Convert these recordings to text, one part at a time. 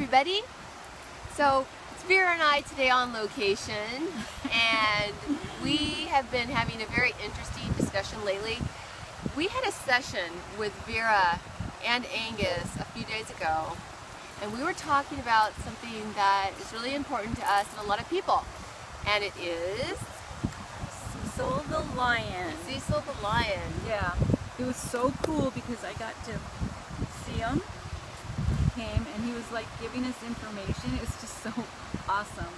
everybody. So it's Vera and I today on location, and we have been having a very interesting discussion lately. We had a session with Vera and Angus a few days ago, and we were talking about something that is really important to us and a lot of people, and it is Cecil the lion. Cecil the lion. Yeah, it was so cool because I got to see him. He came and he was like giving us information. It's just so awesome.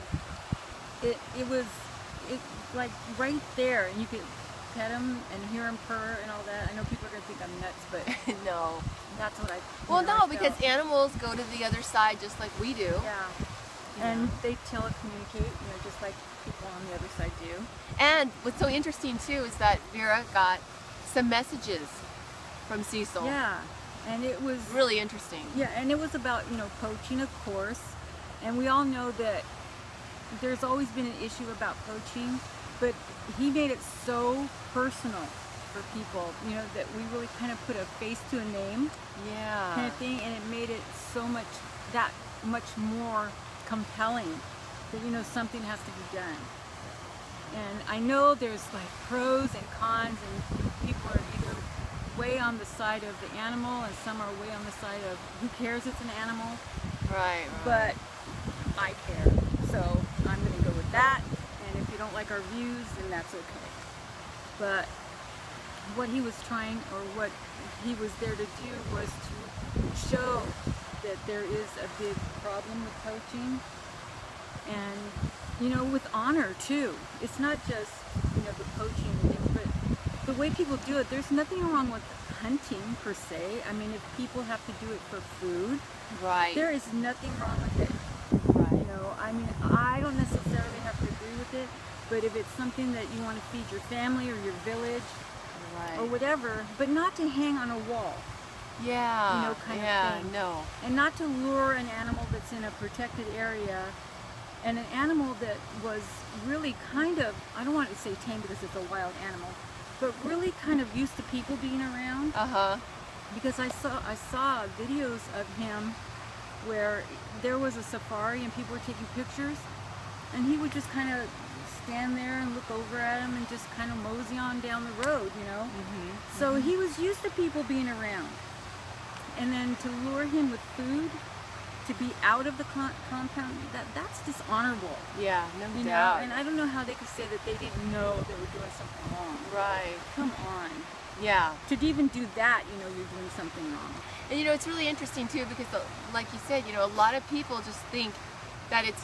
It was like right there, and you could pet him and hear him purr and all that. I know people are gonna think I'm nuts, but No. that's what I. Well, no, I because felt. animals go to the other side just like we do. Yeah. And they telecommunicate, just like people on the other side do. And what's so interesting too is that Vera got some messages from Cecil. Yeah, and it was Really interesting. Yeah, and it was about poaching, of course, and we all know that there's always been an issue about poaching, but he made it so personal for people, that we really kind of put a face to a name, Yeah. kind of thing, and it made it so much more compelling that something has to be done. And I know there's like pros and cons, and people are either way on the side of the animal and some are way on the side of who cares it's an animal. Right. But I care, so I'm going to go with that, and if you don't like our views, then that's okay. But what he was trying, or what he was there to do, was to show that there is a big problem with poaching, and with honor too. It's not just the poaching and things, but the way people do it. There's nothing wrong with hunting per se. I mean, if people have to do it for food, Right. there is nothing wrong with it. Right. I mean, I don't necessarily have to agree with it, but if it's something that you want to feed your family or your village Right. or whatever, but not to hang on a wall, Yeah. kind of yeah. thing. No. and not to lure an animal that's in a protected area, and an animal that was really kind of, I don't want to say tame because it's a wild animal, but really kind of used to people being around. Because I saw videos of him where there was a safari and people were taking pictures, and he would just kind of stand there and look over at him and just kind of mosey on down the road, So he was used to people being around, and then to lure him with food, to be out of the compound, that's dishonorable. Yeah. No You doubt. know, and I don't know how they could say that they didn't know they were doing something wrong. Right. Come on. Yeah. To even do that, you're doing something wrong. And it's really interesting too because, like you said, a lot of people just think that it's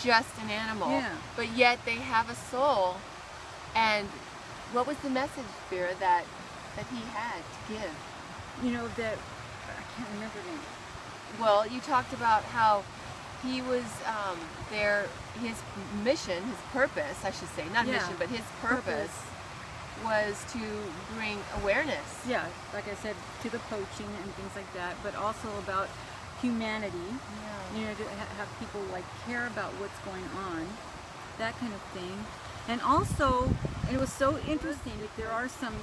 just an animal. Yeah. But yet they have a soul. And what was the message, Vera, that he had to give? That I can't remember the name. Well, you talked about how he was there. His mission, his purpose, I should say, not Yeah. mission, but his purpose was to bring awareness. Yeah, like I said, to the poaching and things like that, but also about humanity. Yeah. To have people care about what's going on, that kind of thing. And also, it was so interesting that there are some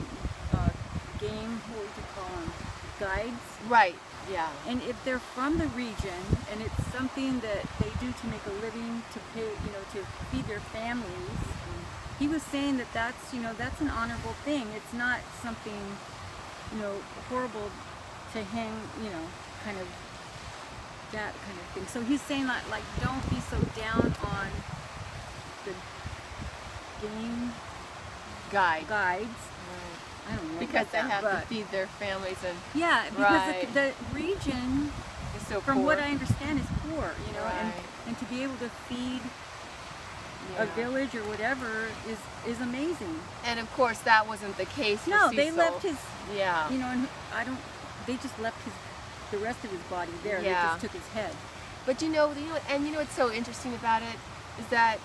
game, what would you call them, guides. Right. Yeah. And if they're from the region and it's something that they do to make a living, to pay, to feed their families, he was saying that that's an honorable thing. It's not something, horrible to hang, kind of that kind of thing. So he's saying that, don't be so down on the game Guide. guides. Right. I don't know Because about they that, have but to feed their families and yeah, because Right. the region, it's so from poor. what I understand, is poor, Right. and to be able to feed Yeah. a village or whatever is amazing. And of course, that wasn't the case. For No, they Cecil. left his, Yeah. and they just left the rest of his body there. They Yeah. just took his head. But what's so interesting about it is that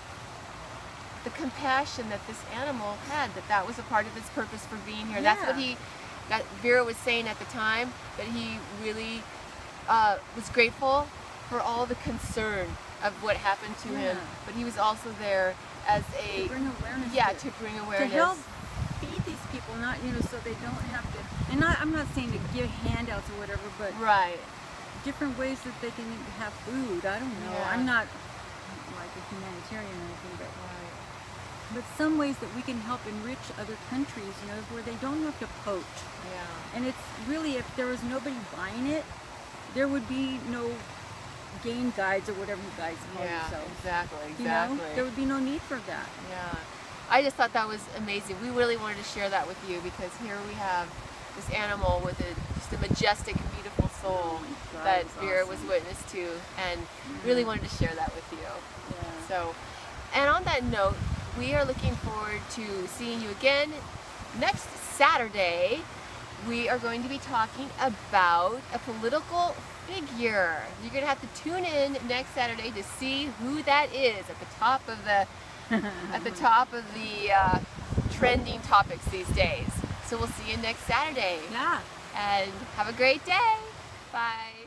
the compassion that this animal had, that was a part of his purpose for being here. That's what that Vera was saying at the time, that he really was grateful for all the concern of what happened to him, but he was also there as To bring awareness. to bring awareness. To help feed these people, not so they don't have to. And I'm not saying to give handouts or whatever, but Right. different ways that they can have food. I don't know. Yeah. I'm not like a humanitarian or anything, but some ways that we can help enrich other countries, you know, where they don't have to poach. Yeah. And it's really, if there was nobody buying it, there would be no game guides or whatever you guys call yourselves. Exactly. You know, there would be no need for that. Yeah. I just thought that was amazing. We really wanted to share that with you because here we have this animal with just a majestic, beautiful soul that Vera was witness to, and really wanted to share that with you. Yeah. So, and on that note, we are looking forward to seeing you again next Saturday. We are going to be talking about a political figure. You're going to have to tune in next Saturday to see who that is at the top of the trending topics these days. So we'll see you next Saturday. Yeah. And have a great day. Bye.